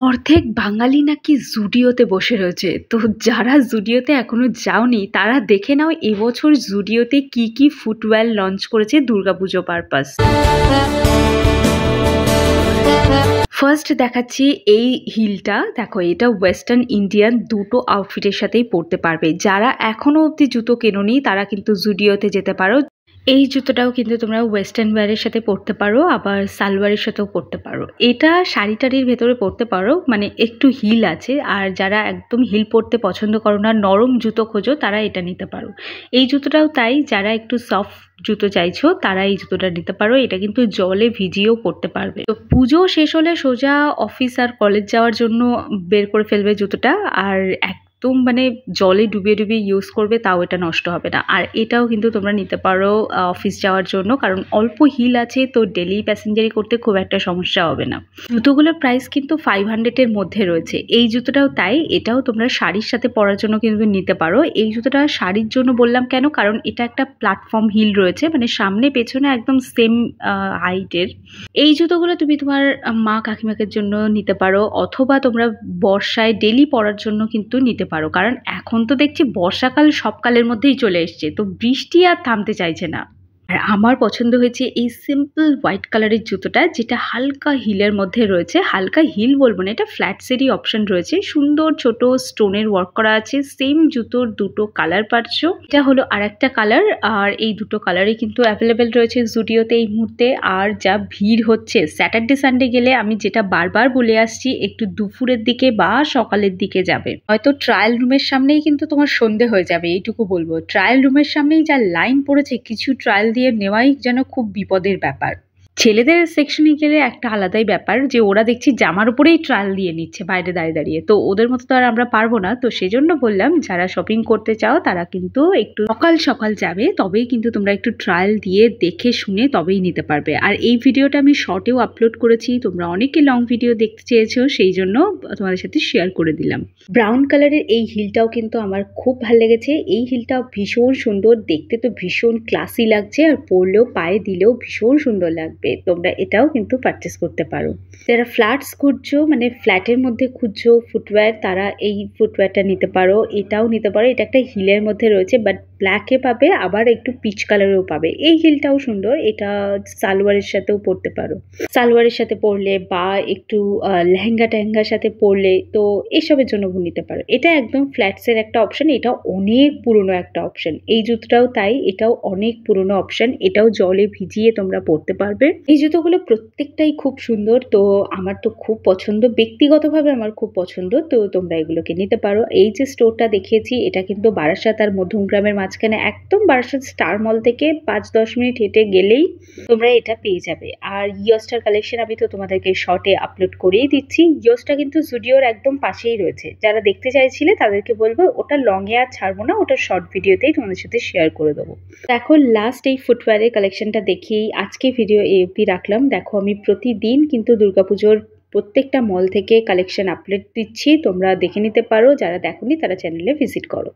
অর্ধেক বাঙালি নাকি জুডিওতে বসে রয়েছে। তো যারা জুডিওতে এখনো যাওনি তারা দেখে নাও এবছর জুডিওতে কি কি ফুটওয়্যার লঞ্চ করেছে দুর্গাপুজো পারপাস। ফার্স্ট দেখাচ্ছি এই হিলটা, দেখো এটা ওয়েস্টার্ন ইন্ডিয়ান দুটো আউটফিটের সাথেই পরতে পারবে। যারা এখনো অবধি জুতো কেনোনি তারা কিন্তু জুডিওতে যেতে পারো। এই জুতোটাও কিন্তু তোমরা ওয়েস্টার্ন ওয়্যারের সাথে পরতে পারো, আবার সালোয়ারের সাথেও পরতে পারো। এটা শাড়ি টাড়ির ভেতরে পরতে পারো, মানে একটু হিল আছে। আর যারা একদম হিল পরতে পছন্দ করো না, নরম জুতো খোঁজো, তারা এটা নিতে পারো। এই জুতোটাও তাই, যারা একটু সফট জুতো চাইছো তারা এই জুতোটা নিতে পারো। এটা কিন্তু জলে ভিজিয়েও পরতে পারবে। তো পুজো শেষ হলে সোজা অফিস আর কলেজ যাওয়ার জন্য বের করে ফেলবে জুতোটা, আর একদম মানে জলে ডুবিয়ে ডুবিয়ে ইউজ করবে, তাও এটা নষ্ট হবে না। আর এটাও কিন্তু তোমরা নিতে পারো অফিস যাওয়ার জন্য, কারণ অল্প হিল আছে, তো ডেলি প্যাসেঞ্জারি করতে খুব একটা সমস্যা হবে না। জুতোগুলোর প্রাইস কিন্তু 500-এর মধ্যে রয়েছে। এই জুতোটাও তাই, এটাও তোমরা শাড়ির সাথে পরার জন্য কিন্তু নিতে পারো। এই জুতোটা শাড়ির জন্য বললাম কেন, কারণ এটা একটা প্ল্যাটফর্ম হিল রয়েছে, মানে সামনে পেছনে একদম সেম হাইটের। এই জুতোগুলো তুমি তোমার মা কাকিমাকে জন্য নিতে পারো, অথবা তোমরা বর্ষায় ডেলি পরার জন্য কিন্তু নিতে পারো। কারণ এখন তো দেখছি বর্ষাকাল সব কালের মধ্যেই চলে এসছে, তো বৃষ্টি আর থামতে চাইছে না। আর আমার পছন্দ হয়েছে এই সিম্পল হোয়াইট কালারের জুতোটা, যেটা হালকা হিলের মধ্যে রয়েছে। হালকা হিল বলবো না, এটা ফ্ল্যাটসেরই অপশন রয়েছে। সুন্দর ছোট স্টোনের ওয়ার্ক করা আছে। সেম জুতোর দুটো কালার পাচ্ছ। এটা হলো আর একটা কালার, আর এই দুটো কালারই কিন্তু অ্যাভেলেবেল রয়েছে জুডিওতে এই মুহূর্তে। আর যা ভিড় হচ্ছে স্যাটারডে সানডে গেলে, আমি যেটা বারবার বলে আসছি, একটু দুপুরের দিকে বা সকালের দিকে যাবে। হয়তো ট্রায়াল রুমের সামনেই কিন্তু তোমার সন্ধে হয়ে যাবে, এইটুকু বলবো। ট্রায়াল রুমের সামনেই যা লাইন পড়েছে, কিছু ট্রায়াল দিয়ে নেওয়াই যেন খুব বিপদের ব্যাপার। ছেলেদের সেকশনে গেলে একটা আলাদাই ব্যাপার, যে ওরা দেখছি জামার উপরেই ট্রায়াল দিয়ে নিচ্ছে বাইরে দাঁড়িয়ে দাঁড়িয়ে। তো ওদের মতো তো আর আমরা পারবো না। তো সেজন্য বললাম, যারা শপিং করতে চাও তারা কিন্তু একটু সকাল সকাল যাবে, তবেই কিন্তু তোমরা একটু ট্রায়াল দিয়ে দেখে শুনে তবেই নিতে পারবে। আর এই ভিডিওটা আমি শর্টেও আপলোড করেছি, তোমরা অনেকে লং ভিডিও দেখতে চেয়েছো, সেই জন্য তোমাদের সাথে শেয়ার করে দিলাম। ব্রাউন কালারের এই হিলটাও কিন্তু আমার খুব ভালো লেগেছে। এই হিলটাও ভীষণ সুন্দর দেখতে, তো ভীষণ ক্লাসি লাগছে, আর পরলেও পায়ে দিলেও ভীষণ সুন্দর লাগবে। তোমরা এটাও কিন্তু পারচেস করতে পারো। যারা ফ্ল্যাটস খুঁজছো, মানে ফ্ল্যাটের মধ্যে খুঁজছো ফুটওয়্যার, তারা এই ফুটওয়্যারটা নিতে পারো। এটাও নিতে পারো। এটা একটা হিলের মধ্যে রয়েছে, বাট ব্ল্যাকে পাবে, আবার একটু পিচ কালারেও পাবে। এই হিলটাও সুন্দর, এটা সালোয়ারের সাথেও পরতে পারো। সালোয়ারের সাথে পরলে বা একটু লেহেঙ্গা টেহেঙ্গার সাথে পরলে, তো এসবের জন্য নিতে পারো। এটা একদম ফ্ল্যাটসের একটা অপশন, এটাও অনেক পুরনো একটা অপশন। এই জুতোটাও তাই, এটাও অনেক পুরনো অপশন। এটাও জলে ভিজিয়ে তোমরা পরতে পারবে। এই জুতোগুলো প্রত্যেকটাই খুব সুন্দর, তো আমার তো খুব পছন্দ, ব্যক্তিগতভাবে আমার খুব পছন্দ। তো তোমরা এগুলোকে নিতে পারো। এই যে স্টোরটা দেখিয়েছি, এটা কিন্তু বারাসাত আর মধ্যমগ্রামের মাঝখানে, একদম বারাসাত স্টার মল থেকে 5-10 মিনিট হেঁটে গেলেই তোমরা এটা পেয়ে যাবে। আর ইয়স্টার কালেকশন আমি তো তোমাদেরকে শর্টে আপলোড করেই দিচ্ছি। ইয়স্টা কিন্তু জুডিওর একদম পাশেই রয়েছে। যারা দেখতে চাইছিলে তাদেরকে বলবো, ওটা লংয়ে আর ছাড়বো না, ওটা শর্ট ভিডিওতেই তোমাদের সাথে শেয়ার করে দেবো। দেখো লাস্ট এই ফুটওয়্যারের কালেকশনটা দেখেই আজকে ভিডিও এই অবধি রাখলাম। দেখো আমি প্রতিদিন কিন্তু দুর্গাপুজোর প্রত্যেকটা মল থেকে কালেকশন আপলোড দিচ্ছি, তোমরা দেখে নিতে পারো। যারা দেখোনি তারা চ্যানেলে ভিজিট করো।